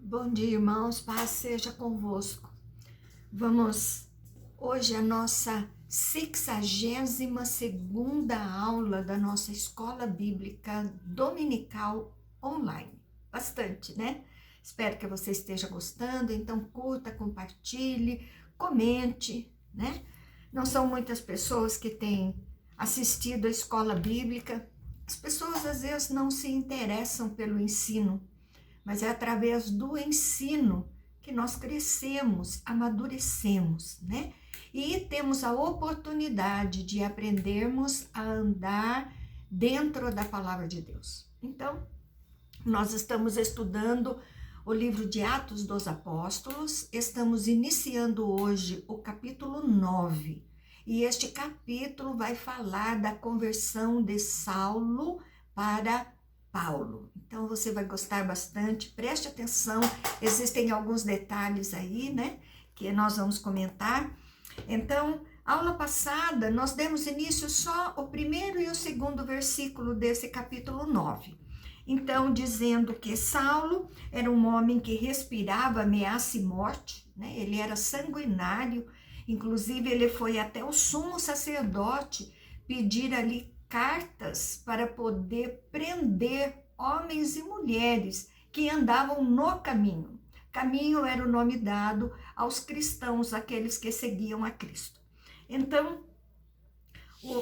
Bom dia, irmãos, paz seja convosco. Vamos, hoje a nossa 62ª aula da nossa Escola Bíblica Dominical Online. Bastante, né? Espero que você esteja gostando, então curta, compartilhe, comente, né? Não são muitas pessoas que têm assistido a Escola Bíblica. As pessoas às vezes não se interessam pelo ensino, mas é através do ensino que nós crescemos, amadurecemos, né? E temos a oportunidade de aprendermos a andar dentro da palavra de Deus. Então, nós estamos estudando o livro de Atos dos Apóstolos, estamos iniciando hoje o capítulo 9. E este capítulo vai falar da conversão de Saulo para Paulo. Então você vai gostar bastante, preste atenção, existem alguns detalhes aí, né, que nós vamos comentar. Então, aula passada, nós demos início só o primeiro e o segundo versículo desse capítulo 9. Então, dizendo que Saulo era um homem que respirava ameaça e morte, né, ele era sanguinário, inclusive ele foi até o sumo sacerdote pedir ali cartas para poder prender homens e mulheres que andavam no caminho. Caminho era o nome dado aos cristãos, aqueles que seguiam a Cristo. Então,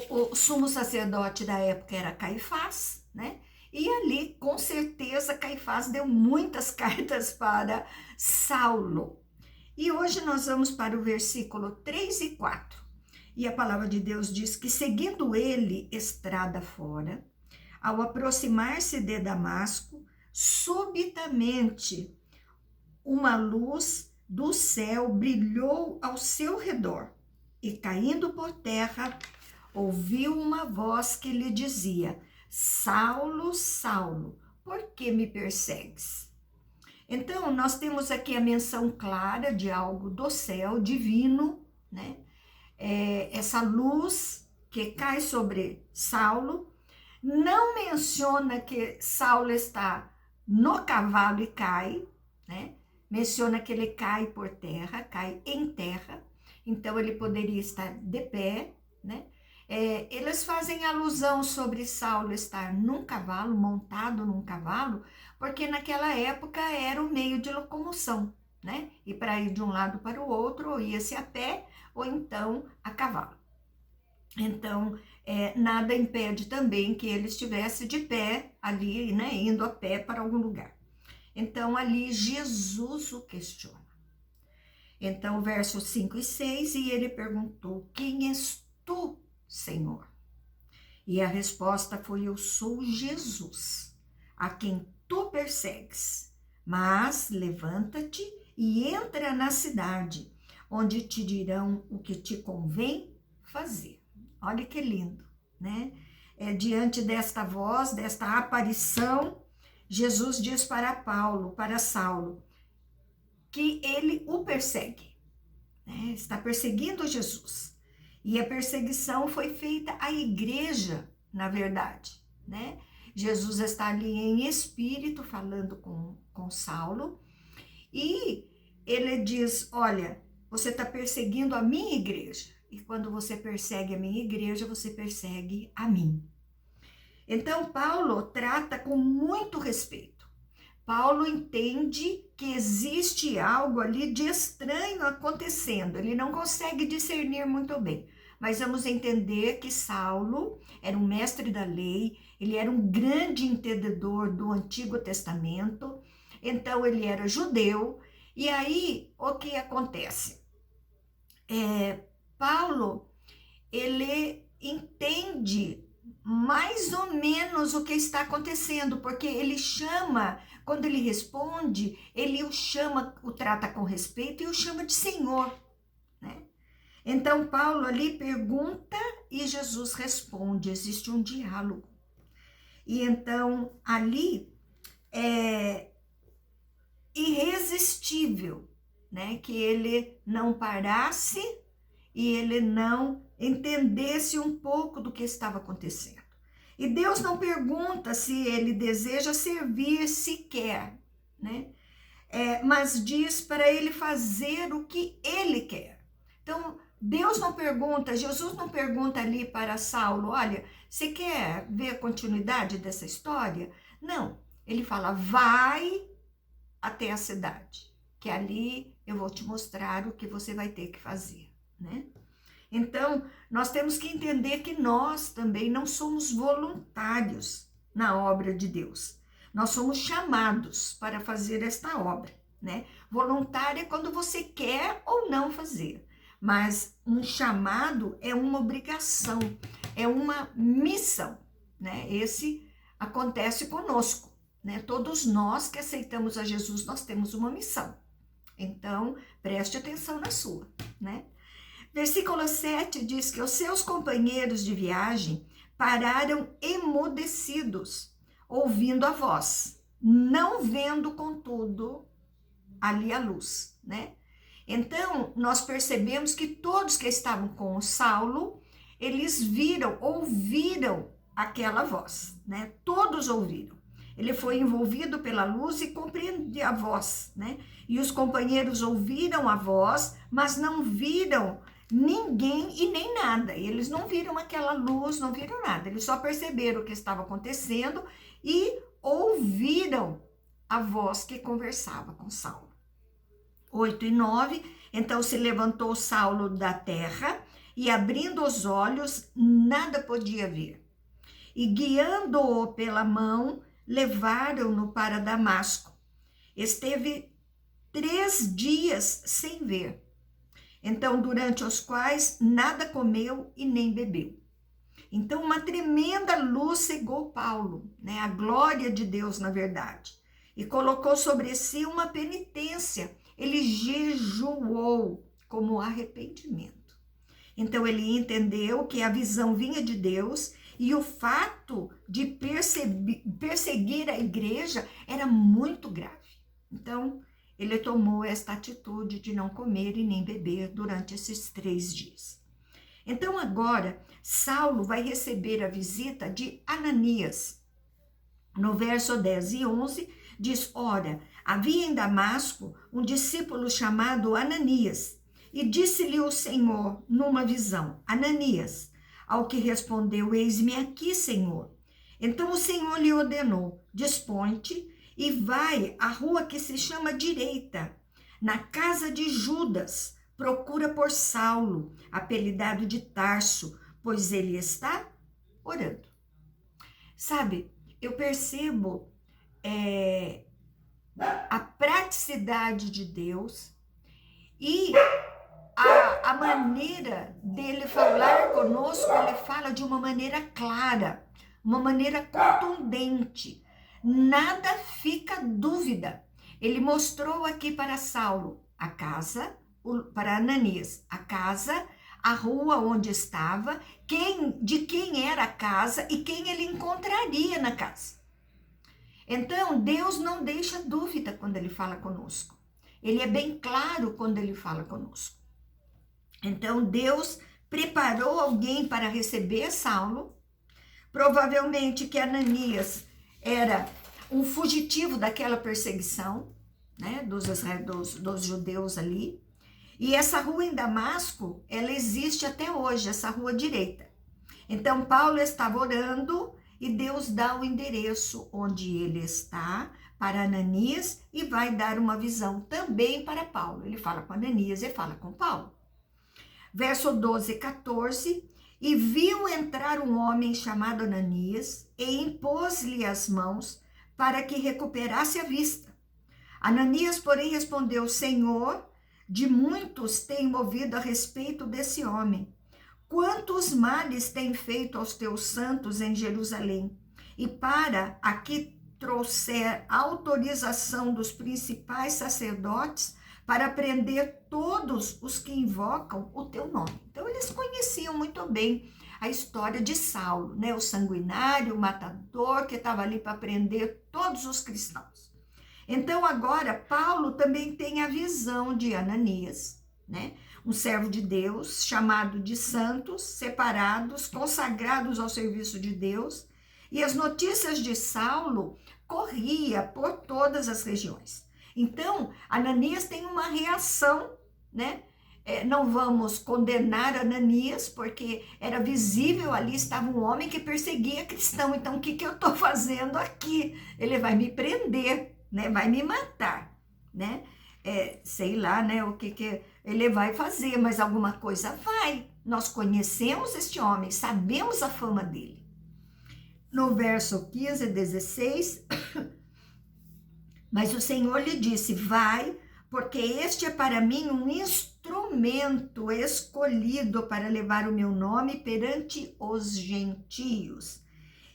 o sumo sacerdote da época era Caifás, né? E ali, com certeza, Caifás deu muitas cartas para Saulo. E hoje nós vamos para o versículo 3 e 4. E a palavra de Deus diz que, seguindo ele estrada fora, ao aproximar-se de Damasco, subitamente uma luz do céu brilhou ao seu redor, e caindo por terra, ouviu uma voz que lhe dizia: Saulo, Saulo, por que me persegues? Então, nós temos aqui a menção clara de algo do céu divino, né? Essa luz que cai sobre Saulo, não menciona que Saulo está no cavalo e cai, né? Menciona que ele cai por terra, cai em terra, então ele poderia estar de pé, né? Eles fazem alusão sobre Saulo estar num cavalo, montado num cavalo, porque naquela época era o meio de locomoção, né? E para ir de um lado para o outro, ou ia-se a pé, ou então a cavalo. Então, nada impede também que ele estivesse de pé ali, né, indo a pé para algum lugar. Então, ali Jesus o questiona. Então, versos 5 e 6, e ele perguntou: quem és tu, Senhor? E a resposta foi: eu sou Jesus, a quem tu persegues. Mas levanta-te e entra na cidade, onde te dirão o que te convém fazer. Olha que lindo, né? Diante desta voz, desta aparição, Jesus diz para Saulo, que ele o persegue, né? Está perseguindo Jesus. E a perseguição foi feita à igreja, na verdade, né? Jesus está ali em espírito falando com Saulo, e ele diz: olha, você está perseguindo a minha igreja. E quando você persegue a minha igreja, você persegue a mim. Então, Paulo trata com muito respeito. Paulo entende que existe algo ali de estranho acontecendo. Ele não consegue discernir muito bem. Mas vamos entender que Saulo era um mestre da lei, ele era um grande entendedor do Antigo Testamento, então ele era judeu. E aí, o que acontece? Paulo, ele entende mais ou menos o que está acontecendo, porque ele chama, quando ele responde, ele o trata com respeito e o chama de Senhor, né? Então, Paulo ali pergunta e Jesus responde, existe um diálogo. E então, ali é irresistível, né? Que ele não parasse e ele não entendesse um pouco do que estava acontecendo. E Deus não pergunta se ele deseja servir sequer, né? mas diz para ele fazer o que ele quer. Então, Deus não pergunta, Jesus não pergunta ali para Saulo, olha, você quer ver a continuidade dessa história? Não, ele fala, vai até a cidade, que ali eu vou te mostrar o que você vai ter que fazer, né? Então, nós temos que entender que nós também não somos voluntários na obra de Deus. Nós somos chamados para fazer esta obra, né? Voluntário é quando você quer ou não fazer, mas um chamado é uma obrigação, é uma missão, né? Esse acontece conosco, né? Todos nós que aceitamos a Jesus, nós temos uma missão. Então, preste atenção na sua, né? Versículo 7 diz que os seus companheiros de viagem pararam emudecidos, ouvindo a voz, não vendo, contudo, ali a luz, né? Então, nós percebemos que todos que estavam com Saulo, eles ouviram aquela voz, né? Todos ouviram. Ele foi envolvido pela luz e compreendia a voz, né? E os companheiros ouviram a voz, mas não viram ninguém e nem nada. Eles não viram aquela luz, não viram nada. Eles só perceberam o que estava acontecendo e ouviram a voz que conversava com Saulo. 8 e 9, então se levantou Saulo da terra e abrindo os olhos, nada podia ver. E guiando-o pela mão, levaram-no para Damasco. Esteve 3 dias sem ver. Então, durante os quais nada comeu e nem bebeu. Então, uma tremenda luz cegou Paulo, né? A glória de Deus, na verdade, e colocou sobre si uma penitência. Ele jejuou como arrependimento. Então, ele entendeu que a visão vinha de Deus e o fato de perseguir a igreja era muito grave. Então, ele tomou esta atitude de não comer e nem beber durante esses 3 dias. Então agora, Saulo vai receber a visita de Ananias. No verso 10 e 11, diz, ora, havia em Damasco um discípulo chamado Ananias, e disse-lhe o Senhor numa visão, Ananias, ao que respondeu, eis-me aqui, Senhor. Então o Senhor lhe ordenou, dispõe-te, e vai à rua que se chama Direita, na casa de Judas, procura por Saulo, apelidado de Tarso, pois ele está orando. Sabe, eu percebo a praticidade de Deus e a maneira dele falar conosco, ele fala de uma maneira clara, uma maneira contundente. Nada fica dúvida. Ele mostrou aqui para Saulo a casa, para Ananias, a casa, a rua onde estava, de quem era a casa e quem ele encontraria na casa. Então, Deus não deixa dúvida quando ele fala conosco. Ele é bem claro quando ele fala conosco. Então, Deus preparou alguém para receber Saulo. Provavelmente que Ananias era um fugitivo daquela perseguição, né, dos judeus ali. E essa rua em Damasco, ela existe até hoje, essa rua direita. Então, Paulo estava orando e Deus dá o endereço onde ele está para Ananias e vai dar uma visão também para Paulo. Ele fala com Ananias e fala com Paulo. Verso 12 e 14, e viu entrar um homem chamado Ananias e impôs-lhe as mãos para que recuperasse a vista. Ananias, porém, respondeu, Senhor, de muitos tenho ouvido a respeito desse homem. Quantos males tem feito aos teus santos em Jerusalém? E para aqui trouxer autorização dos principais sacerdotes para prender todos os que invocam o teu nome. Então, eles conheciam muito bem a história de Saulo, né? O sanguinário, o matador, que estava ali para prender todos os cristãos. Então, agora, Paulo também tem a visão de Ananias, né? Um servo de Deus, chamado de santos, separados, consagrados ao serviço de Deus. E as notícias de Saulo corria por todas as regiões. Então, Ananias tem uma reação, né? Não vamos condenar Ananias, porque era visível ali, estava um homem que perseguia cristão. Então, o que eu estou fazendo aqui? Ele vai me prender, né? Vai me matar, né? Sei lá, né? O que ele vai fazer, mas alguma coisa vai. Nós conhecemos este homem, sabemos a fama dele. No verso 15 e 16, mas o Senhor lhe disse, vai, porque este é para mim um instrumento escolhido para levar o meu nome perante os gentios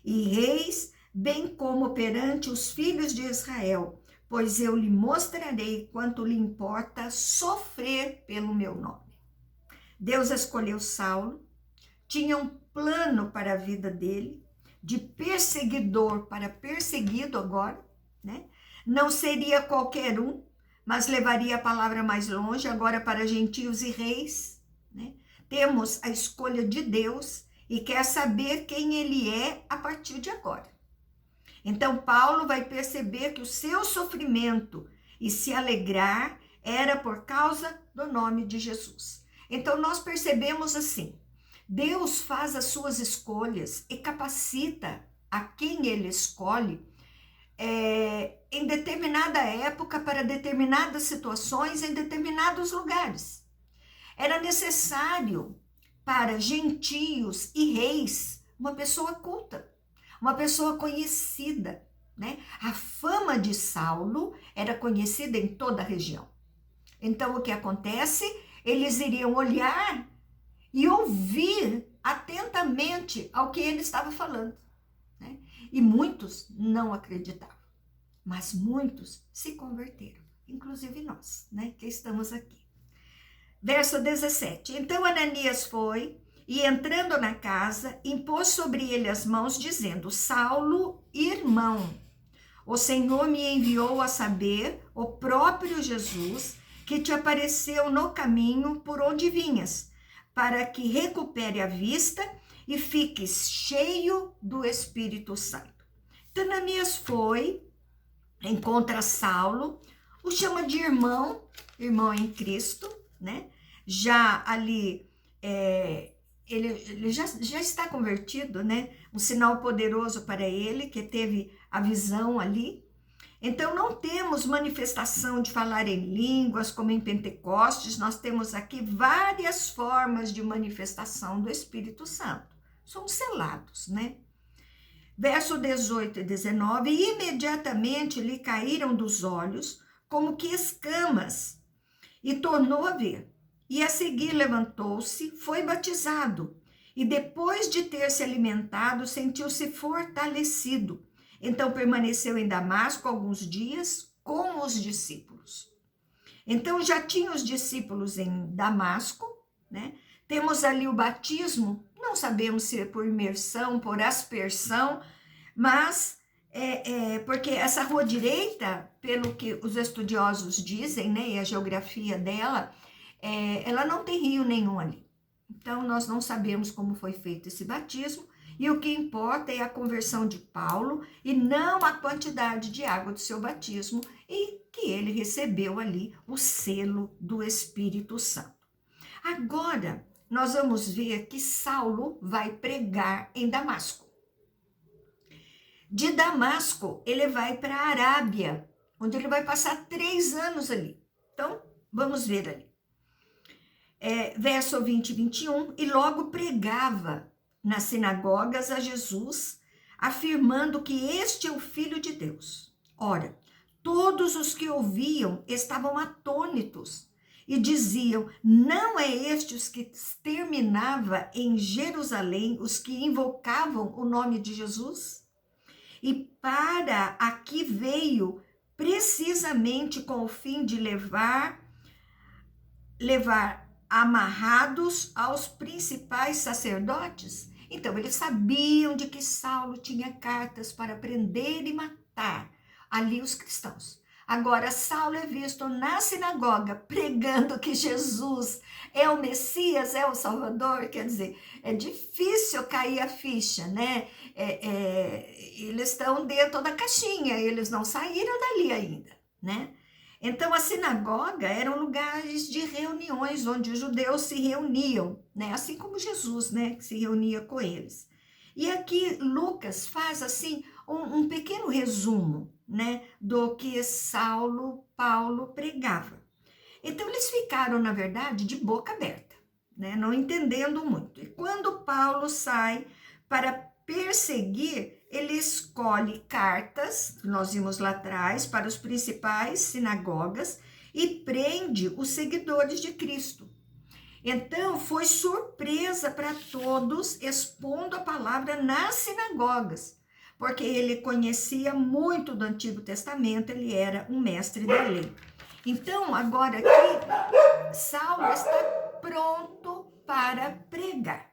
e reis, bem como perante os filhos de Israel, pois eu lhe mostrarei quanto lhe importa sofrer pelo meu nome. Deus escolheu Saulo, tinha um plano para a vida dele, de perseguidor para perseguido agora, né? Não seria qualquer um, mas levaria a palavra mais longe, agora para gentios e reis, né? Temos a escolha de Deus e quer saber quem ele é a partir de agora. Então, Paulo vai perceber que o seu sofrimento e se alegrar era por causa do nome de Jesus. Então, nós percebemos assim, Deus faz as suas escolhas e capacita a quem ele escolhe em determinada época, para determinadas situações, em determinados lugares. Era necessário para gentios e reis uma pessoa culta, uma pessoa conhecida, né? A fama de Saulo era conhecida em toda a região. Então, o que acontece? Eles iriam olhar e ouvir atentamente ao que ele estava falando, né? E muitos não acreditavam, mas muitos se converteram, inclusive nós, né, que estamos aqui. Verso 17, então Ananias foi e entrando na casa, impôs sobre ele as mãos, dizendo, Saulo, irmão, o Senhor me enviou a saber, o próprio Jesus, que te apareceu no caminho por onde vinhas, para que recupere a vista e fiques cheio do Espírito Santo. Então, Ananias foi, encontra Saulo, o chama de irmão em Cristo, né? Já ali, ele já está convertido, né? Um sinal poderoso para ele, que teve a visão ali. Então, não temos manifestação de falar em línguas, como em Pentecostes, nós temos aqui várias formas de manifestação do Espírito Santo. Somos selados, né? Verso 18 e 19, imediatamente lhe caíram dos olhos, como que escamas, e tornou a ver. E a seguir levantou-se, foi batizado, e depois de ter se alimentado, sentiu-se fortalecido. Então permaneceu em Damasco alguns dias com os discípulos. Então já tinha os discípulos em Damasco, né? Temos ali o batismo, não sabemos se é por imersão, por aspersão, mas porque essa rua direita, pelo que os estudiosos dizem, né, e a geografia dela, ela não tem rio nenhum ali. Então nós não sabemos como foi feito esse batismo, e o que importa é a conversão de Paulo e não a quantidade de água do seu batismo, e que ele recebeu ali o selo do Espírito Santo. Agora, nós vamos ver que Saulo vai pregar em Damasco. De Damasco, ele vai para a Arábia, onde ele vai passar 3 anos ali. Então, vamos ver ali. Verso 20 e 21, e logo pregava nas sinagogas a Jesus, afirmando que este é o Filho de Deus. Ora, todos os que ouviam estavam atônitos e diziam, não é este os que exterminava em Jerusalém os que invocavam o nome de Jesus? E para aqui veio precisamente com o fim de levar amarrados aos principais sacerdotes? Então, eles sabiam de que Saulo tinha cartas para prender e matar ali os cristãos. Agora, Saulo é visto na sinagoga pregando que Jesus é o Messias, é o Salvador. Quer dizer, é difícil cair a ficha, né? Eles estão dentro da caixinha, eles não saíram dali ainda, né? Então, a sinagoga eram lugares de reuniões onde os judeus se reuniam, né? Assim como Jesus, né? Que se reunia com eles. E aqui Lucas faz assim um pequeno resumo, né? Do que Paulo pregava. Então, eles ficaram, na verdade, de boca aberta, né? Não entendendo muito. E quando Paulo sai para perseguir, ele escolhe cartas, que nós vimos lá atrás, para os principais sinagogas e prende os seguidores de Cristo. Então, foi surpresa para todos, expondo a palavra nas sinagogas, porque ele conhecia muito do Antigo Testamento, ele era um mestre da lei. Então, agora aqui, Saulo está pronto para pregar.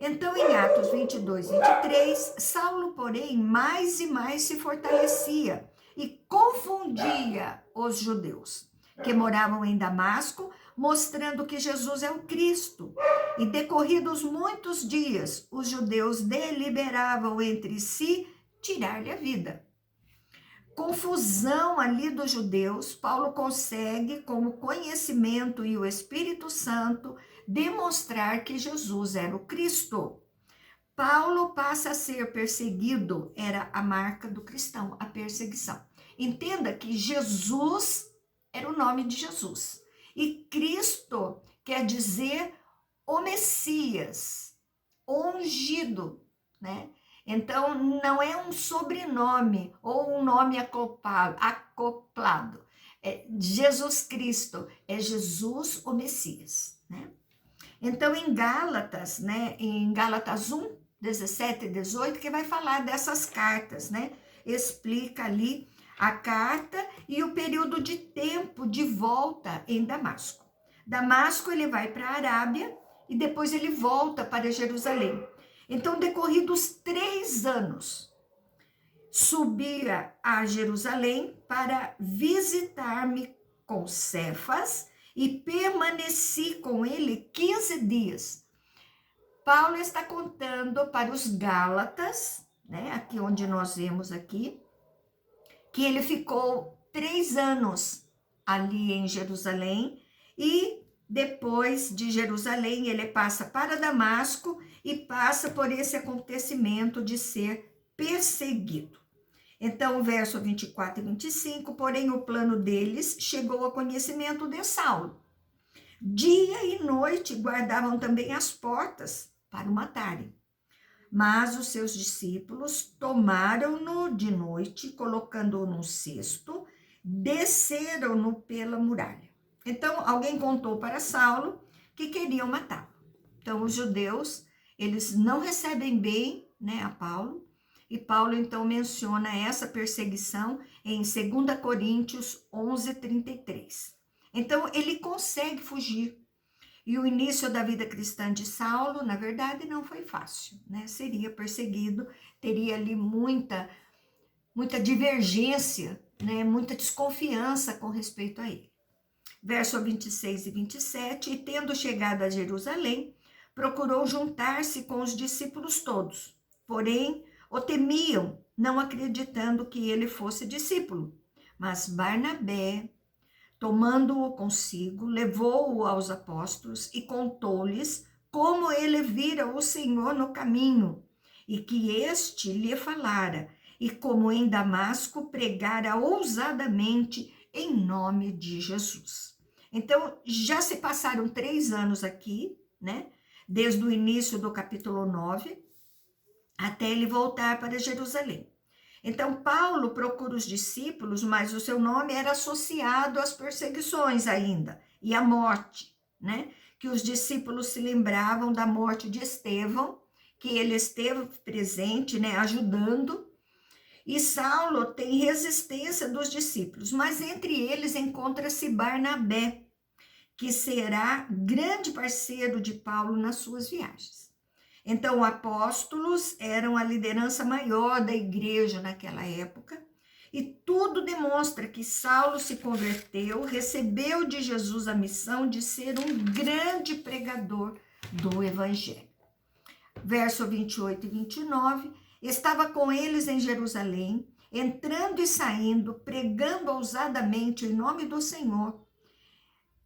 Então, em Atos 22, 23, Saulo, porém, mais e mais se fortalecia e confundia os judeus que moravam em Damasco, mostrando que Jesus é o Cristo. E decorridos muitos dias, os judeus deliberavam entre si tirar-lhe a vida. Confusão ali dos judeus, Paulo consegue, com o conhecimento e o Espírito Santo, demonstrar que Jesus era o Cristo. Paulo passa a ser perseguido, era a marca do cristão, a perseguição. Entenda que Jesus era o nome de Jesus. E Cristo quer dizer o Messias, ungido, né? Então, não é um sobrenome ou um nome acoplado. É Jesus Cristo, é Jesus o Messias, né? Então, em Gálatas, né? Em Gálatas 1, 17 e 18, que vai falar dessas cartas, né? Explica ali a carta e o período de tempo de volta em Damasco. Damasco, ele vai para a Arábia e depois ele volta para Jerusalém. Então, decorridos 3 anos, subia a Jerusalém para visitar-me com Cefas e permaneci com ele 15 dias. Paulo está contando para os Gálatas, né, aqui onde nós vemos aqui, que ele ficou 3 anos ali em Jerusalém e depois de Jerusalém ele passa para Damasco e passa por esse acontecimento de ser perseguido. Então, verso 24 e 25, porém o plano deles chegou ao conhecimento de Saulo. Dia e noite guardavam também as portas para o matarem. Mas os seus discípulos tomaram-no de noite, colocando-o num cesto, desceram-no pela muralha. Então, alguém contou para Saulo que queriam matá-lo. Então, os judeus, eles não recebem bem, né, a Paulo, e Paulo, então, menciona essa perseguição em 2 Coríntios 11, 33. Então, ele consegue fugir. E o início da vida cristã de Saulo, na verdade, não foi fácil, né? Seria perseguido, teria ali muita divergência, né? Muita desconfiança com respeito a ele. Verso 26 e 27, e tendo chegado a Jerusalém, procurou juntar-se com os discípulos todos, porém o temiam, não acreditando que ele fosse discípulo. Mas Barnabé, tomando-o consigo, levou-o aos apóstolos e contou-lhes como ele vira o Senhor no caminho, e que este lhe falara, e como em Damasco pregara ousadamente em nome de Jesus. Então, já se passaram 3 anos aqui, né? Desde o início do capítulo 9, até ele voltar para Jerusalém. Então, Paulo procura os discípulos, mas o seu nome era associado às perseguições ainda, e à morte, né? Que os discípulos se lembravam da morte de Estevão, que ele esteve presente, né? Ajudando. E Saulo tem resistência dos discípulos, mas entre eles encontra-se Barnabé, que será grande parceiro de Paulo nas suas viagens. Então, apóstolos eram a liderança maior da igreja naquela época, e tudo demonstra que Saulo se converteu, recebeu de Jesus a missão de ser um grande pregador do evangelho. Verso 28 e 29, estava com eles em Jerusalém, entrando e saindo, pregando ousadamente em nome do Senhor,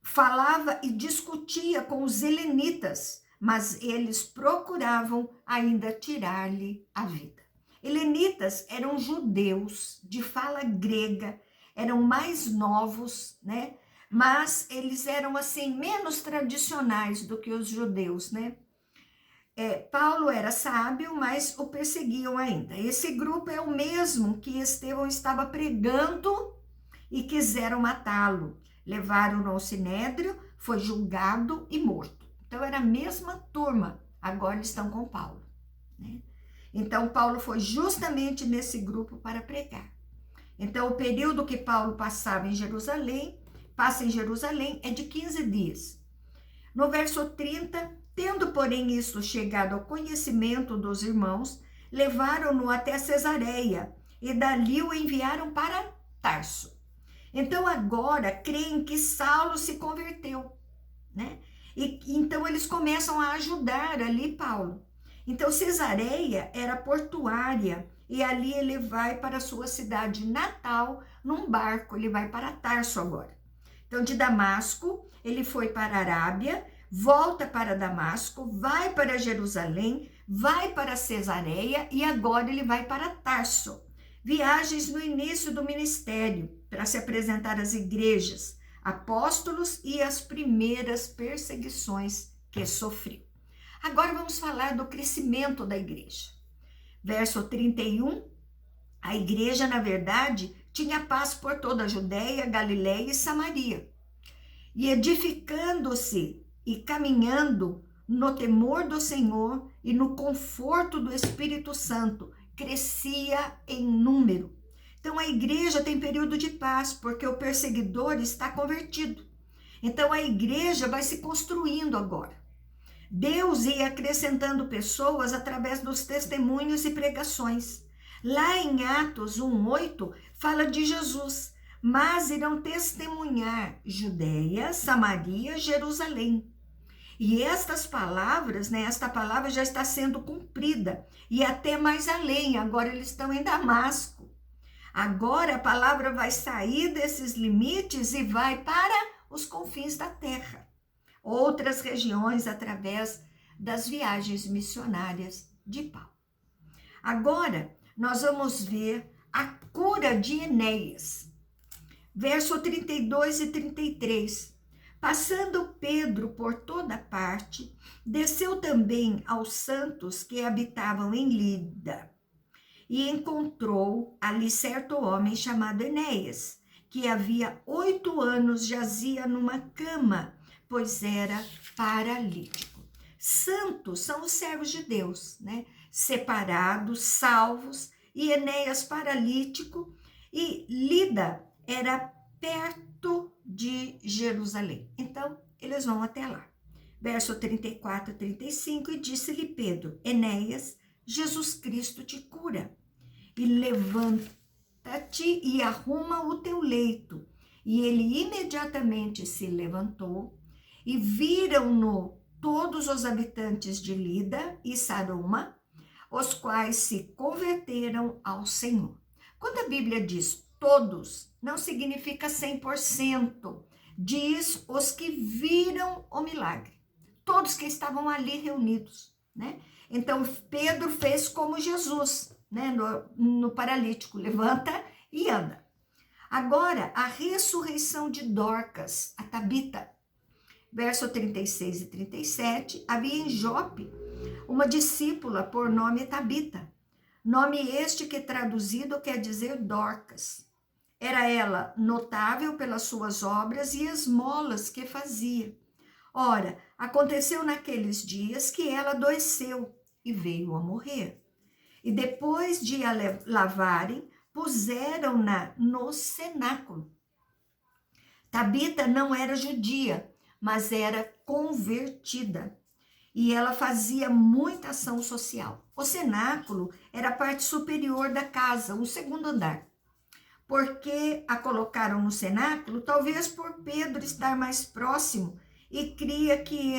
falava e discutia com os helenitas, mas eles procuravam ainda tirar-lhe a vida. Helenitas eram judeus de fala grega, eram mais novos, né? Mas eles eram assim menos tradicionais do que os judeus, né? Paulo era sábio, mas o perseguiam ainda. Esse grupo é o mesmo que Estevão estava pregando e quiseram matá-lo. Levaram-no ao sinédrio, foi julgado e morto. Então era a mesma turma, agora eles estão com Paulo, né? Então Paulo foi justamente nesse grupo para pregar. Então o período que Paulo passa em Jerusalém é de 15 dias. No verso 30, tendo, porém, isto chegado ao conhecimento dos irmãos, levaram-no até Cesareia e dali o enviaram para Tarso. Então, agora, creem que Saulo se converteu, né? E então, eles começam a ajudar ali Paulo. Então, Cesareia era portuária e ali ele vai para a sua cidade natal num barco, ele vai para Tarso agora. Então, de Damasco, ele foi para a Arábia, volta para Damasco, vai para Jerusalém, vai para Cesareia e agora ele vai para Tarso. Viagens no início do ministério para se apresentar às igrejas, apóstolos e as primeiras perseguições que sofreu. Agora vamos falar do crescimento da igreja. Verso 31, a igreja, na verdade, tinha paz por toda a Judéia, Galiléia e Samaria. E edificando-se e caminhando no temor do Senhor e no conforto do Espírito Santo, crescia em número. Então a igreja tem período de paz, porque o perseguidor está convertido. Então a igreja vai se construindo agora. Deus ia acrescentando pessoas através dos testemunhos e pregações. Lá em Atos 1:8 fala de Jesus, mas irão testemunhar Judéia, Samaria, Jerusalém. E estas palavras, né, esta palavra já está sendo cumprida, e até mais além, agora eles estão em Damasco. Agora a palavra vai sair desses limites e vai para os confins da terra, outras regiões através das viagens missionárias de Paulo. Agora nós vamos ver a cura de Enéas. Verso 32 e 33. Passando Pedro por toda parte, desceu também aos santos que habitavam em Lida, e encontrou ali certo homem chamado Enéas, que havia 8 anos jazia numa cama, pois era paralítico. Santos são os servos de Deus, né? Separados, salvos, e Enéas paralítico, e Lida era perto de Jerusalém. Então, eles vão até lá. Verso 34 e 35, e disse-lhe Pedro, Enéas, Jesus Cristo te cura, e levanta-te e arruma o teu leito. E ele imediatamente se levantou, e viram-no todos os habitantes de Lida e Saroma, os quais se converteram ao Senhor. Quando a Bíblia diz todos, não significa 100%, diz os que viram o milagre, todos que estavam ali reunidos, né? Então Pedro fez como Jesus, né? No paralítico, levanta e anda. Agora, a ressurreição de Dorcas, a Tabita, verso 36 e 37, havia em Jope uma discípula por nome Tabita, nome este que traduzido quer dizer Dorcas. Era ela notável pelas suas obras e esmolas que fazia. Ora, aconteceu naqueles dias que ela adoeceu e veio a morrer. E depois de a lavarem, puseram-na no cenáculo. Tabita não era judia, mas era convertida. E ela fazia muita ação social. O cenáculo era a parte superior da casa, um segundo andar. Porque a colocaram no cenáculo, talvez por Pedro estar mais próximo, e cria que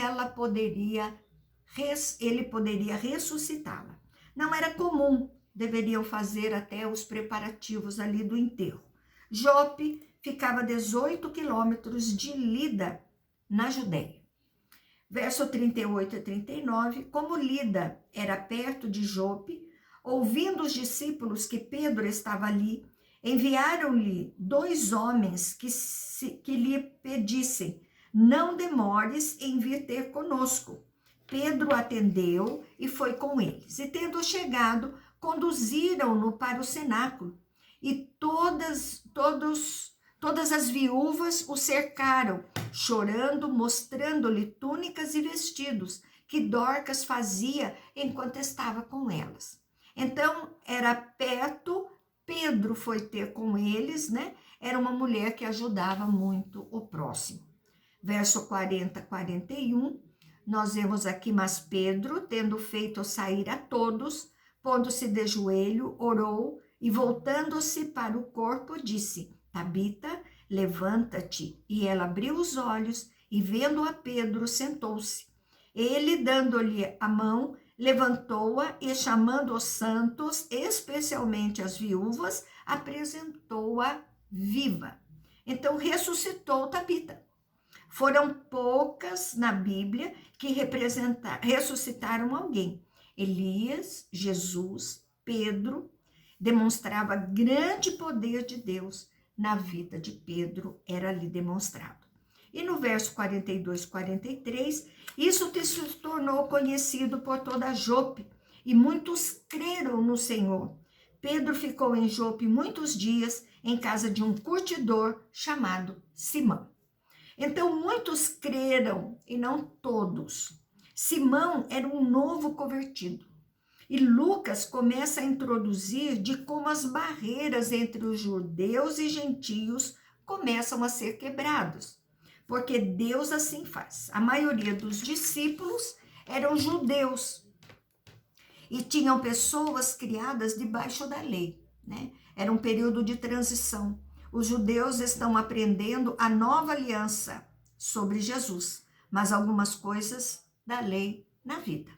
ele poderia ressuscitá-la. Não era comum deveriam fazer até os preparativos ali do enterro. Jope ficava a 18 quilômetros de Lida, na Judéia. Verso 38 a 39, como Lida era perto de Jope, ouvindo os discípulos que Pedro estava ali, enviaram-lhe 2 homens que lhe pedissem, não demores em vir ter conosco. Pedro atendeu e foi com eles. E tendo chegado, conduziram-no para o cenáculo. E todas as viúvas o cercaram, chorando, mostrando-lhe túnicas e vestidos que Dorcas fazia enquanto estava com elas. Então, era perto, Pedro foi ter com eles, né? Era uma mulher que ajudava muito o próximo. Verso 40 a 41, nós vemos aqui, mas Pedro, tendo feito sair a todos, pondo-se de joelho, orou e voltando-se para o corpo, disse, Tabita, levanta-te. E ela abriu os olhos e vendo a Pedro, sentou-se. Ele, dando-lhe a mão, levantou-a e chamando os santos, especialmente as viúvas, apresentou-a viva. Então ressuscitou Tabita. Foram poucas na Bíblia que ressuscitaram alguém. Elias, Jesus, Pedro, demonstrava grande poder de Deus na vida de Pedro, era ali demonstrado. E no verso 42, 43, isso se tornou conhecido por toda Jope, e muitos creram no Senhor. Pedro ficou em Jope muitos dias, em casa de um curtidor chamado Simão. Então, muitos creram, e não todos. Simão era um novo convertido. E Lucas começa a introduzir de como as barreiras entre os judeus e gentios começam a ser quebradas. Porque Deus assim faz. A maioria dos discípulos eram judeus e tinham pessoas criadas debaixo da lei, né? Era um período de transição. Os judeus estão aprendendo a nova aliança sobre Jesus, mas algumas coisas da lei na vida.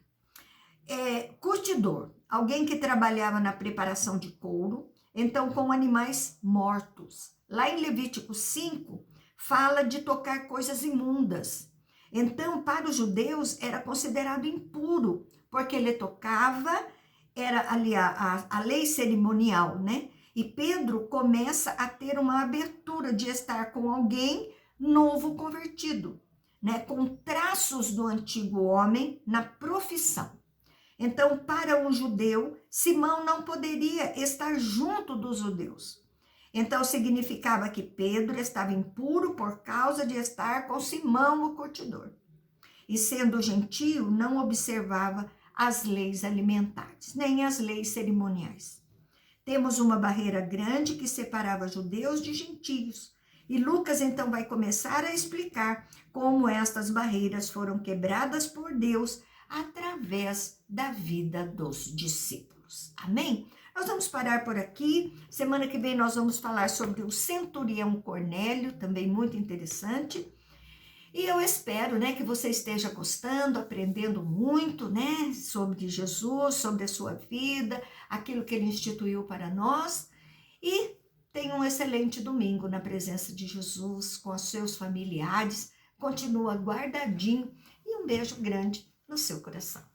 Curtidor, alguém que trabalhava na preparação de couro, então com animais mortos. Lá em Levítico 5, fala de tocar coisas imundas. Então, para os judeus, era considerado impuro, porque ele tocava, era ali a lei cerimonial, né? E Pedro começa a ter uma abertura de estar com alguém novo convertido, né? Com traços do antigo homem na profissão. Então, para um judeu, Simão não poderia estar junto dos judeus. Então, significava que Pedro estava impuro por causa de estar com Simão, o curtidor. E sendo gentio, não observava as leis alimentares, nem as leis cerimoniais. Temos uma barreira grande que separava judeus de gentios. E Lucas, então, vai começar a explicar como estas barreiras foram quebradas por Deus através da vida dos discípulos. Amém? Nós vamos parar por aqui. Semana que vem nós vamos falar sobre o centurião Cornélio, também muito interessante. E eu espero, né, que você esteja gostando, aprendendo muito, né, sobre Jesus, sobre a sua vida, aquilo que ele instituiu para nós. E tenha um excelente domingo na presença de Jesus, com os seus familiares. Continua guardadinho e um beijo grande no seu coração.